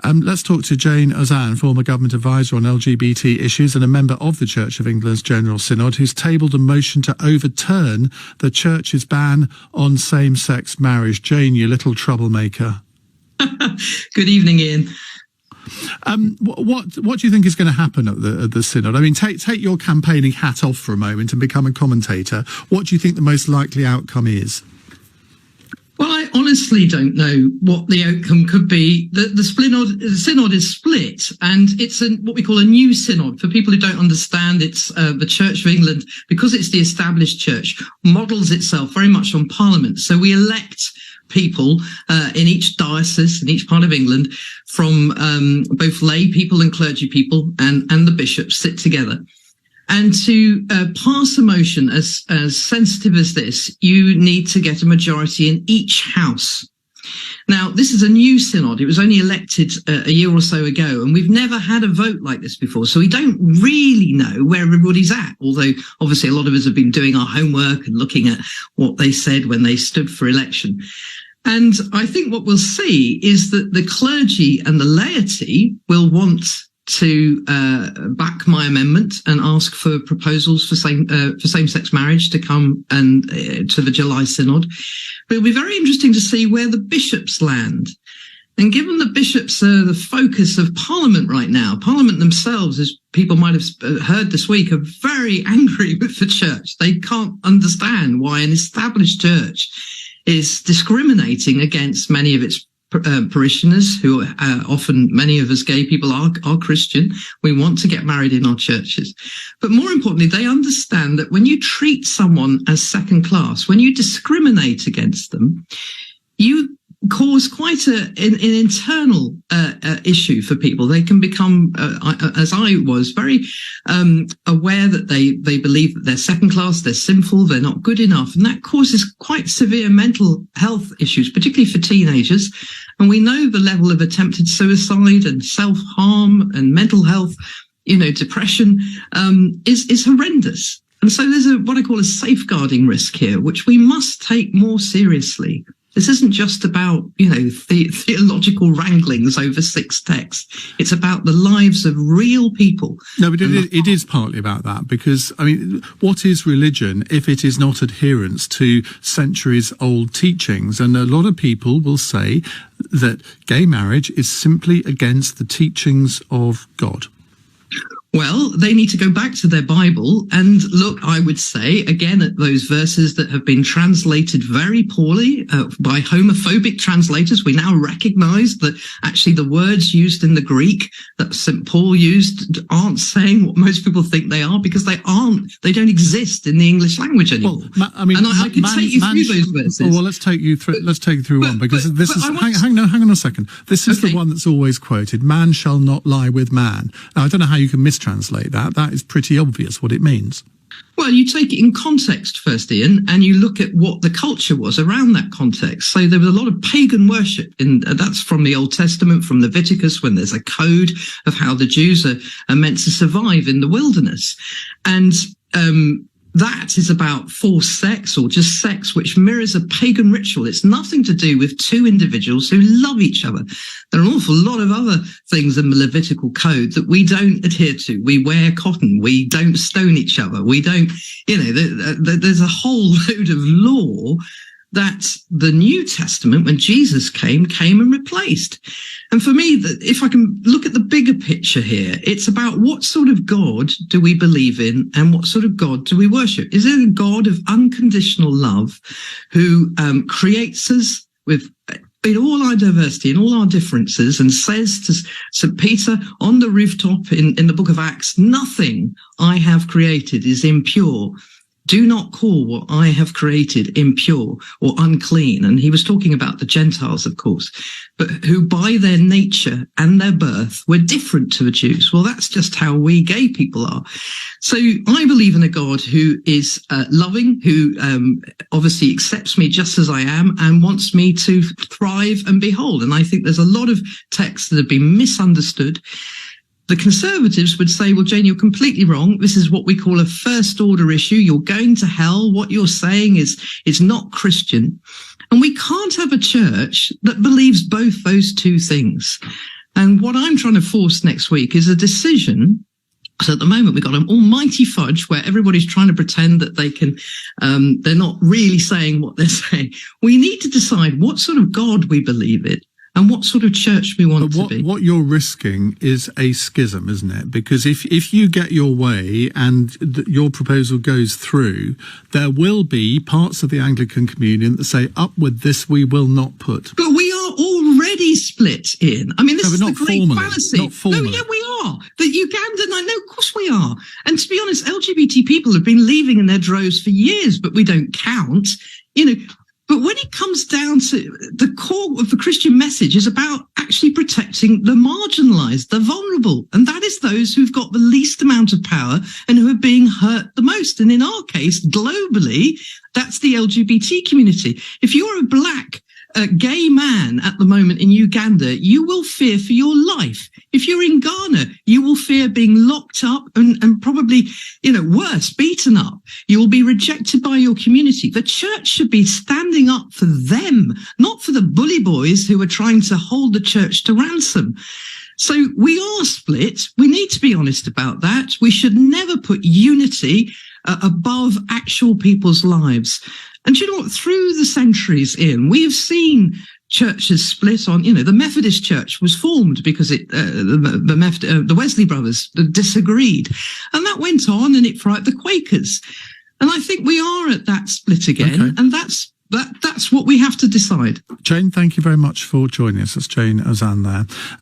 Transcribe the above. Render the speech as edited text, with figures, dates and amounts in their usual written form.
Let's talk to Jayne Ozanne, former government advisor on LGBT issues and a member of the Church of England's General Synod, who's tabled a motion to overturn the Church's ban on same-sex marriage. Jayne, you little troublemaker. Good evening, Ian. What do you think is going to happen at the Synod? I mean, take your campaigning hat off for a moment and become a commentator. What do you think the most likely outcome is? Well, I honestly don't know what the outcome could be. The Synod is split, and it's what we call a new Synod. For people who don't understand, it's the Church of England, because it's the established church, models itself very much on Parliament. So we elect people in each diocese, in each part of England, from both lay people and clergy people, and the bishops sit together. And to pass a motion as sensitive as this, you need to get a majority in each house. Now, this is a new synod. It was only elected a year or so ago, and we've never had a vote like this before. So we don't really know where everybody's at, although obviously a lot of us have been doing our homework and looking at what they said when they stood for election. And I think what we'll see is that the clergy and the laity will want to back my amendment and ask for proposals for same-sex marriage to come and to the July Synod. But it'll be very interesting to see where the bishops land. And given the bishops are the focus of Parliament right now, Parliament themselves, as people might have heard this week, are very angry with the church. They can't understand why an established church is discriminating against many of its parishioners, who often, many of us gay people are Christian. We want to get married in our churches. But more importantly, they understand that when you treat someone as second class, when you discriminate against them, you cause quite an internal issue for people. They can become, as I was, very aware that they believe that they're second class, they're sinful, they're not good enough. And that causes quite severe mental health issues, particularly for teenagers. And we know the level of attempted suicide and self-harm and mental health, depression is horrendous. And so there's what I call a safeguarding risk here, which we must take more seriously. This isn't just about, theological wranglings over 6 texts. It's about the lives of real people. No, but it is partly about that, because, I mean, what is religion if it is not adherence to centuries-old teachings? And a lot of people will say that gay marriage is simply against the teachings of God. Well, they need to go back to their Bible and look, I would say, again, at those verses that have been translated very poorly by homophobic translators. We now recognize that actually the words used in the Greek that St. Paul used aren't saying what most people think they are, because they aren't. They don't exist in the English language anymore. Well, I could take you through those verses. Well, let's take you through one, because hang on a second. This is the one that's always quoted. Man shall not lie with man. Now, I don't know how you can mistranslate that. That is pretty obvious what it means. Well, you take it in context first, Ian, and you look at what the culture was around that context. So there was a lot of pagan worship, that's from the Old Testament, from Leviticus, when there's a code of how the Jews are meant to survive in the wilderness. And that is about forced sex, or just sex, which mirrors a pagan ritual. It's nothing to do with two individuals who love each other. There are an awful lot of other things in the Levitical code that we don't adhere to. We wear cotton. We don't stone each other. We don't, there's a whole load of law that the New Testament, when Jesus came and replaced. And for me, if I can look at the bigger picture here, it's about what sort of God do we believe in, and what sort of God do we worship? Is it a God of unconditional love who creates us in all our diversity and all our differences, and says to St. Peter on the rooftop in the book of Acts, nothing I have created is impure. Do not call what I have created impure or unclean. And he was talking about the Gentiles, of course, but who by their nature and their birth were different to the Jews. Well, that's just how we gay people are. So I believe in a God who is loving, who obviously accepts me just as I am and wants me to thrive and be whole. And I think there's a lot of texts that have been misunderstood. The Conservatives would say, well, Jayne, you're completely wrong. This is what we call a first order issue. You're going to hell. What you're saying is not Christian. And we can't have a church that believes both those two things. And what I'm trying to force next week is a decision. So at the moment, we've got an almighty fudge where everybody's trying to pretend that they can, they're not really saying what they're saying. We need to decide what sort of God we believe in and what sort of church we want to be. What you're risking is a schism, isn't it? Because if you get your way and your proposal goes through, there will be parts of the Anglican Communion that say, up with this, we will not put. But we are already split in. I mean, this is the great fallacy. Not formally. No, yeah, we are. The Ugandan, I know, of course we are. And to be honest, LGBT people have been leaving in their droves for years, but we don't count, But when it comes down to the core of the Christian message is about actually protecting the marginalized, the vulnerable. And that is those who've got the least amount of power and who are being hurt the most. And in our case, globally, that's the LGBT community. If you're a black gay man at the moment in Uganda, you will fear for your life. If you're in Ghana, you will fear being locked up and probably, worse, beaten up. You will be rejected by your community. The church should be standing up for them, not for the bully boys who are trying to hold the church to ransom. So we are split. We need to be honest about that. We should never put unity above actual people's lives. And you know what? Through the centuries, Ian, we have seen churches split on, the Methodist Church was formed because the Wesley brothers disagreed. And that went on and it frightened the Quakers. And I think we are at that split again. Okay. And that's what we have to decide. Jayne, thank you very much for joining us. That's Jayne Ozanne there.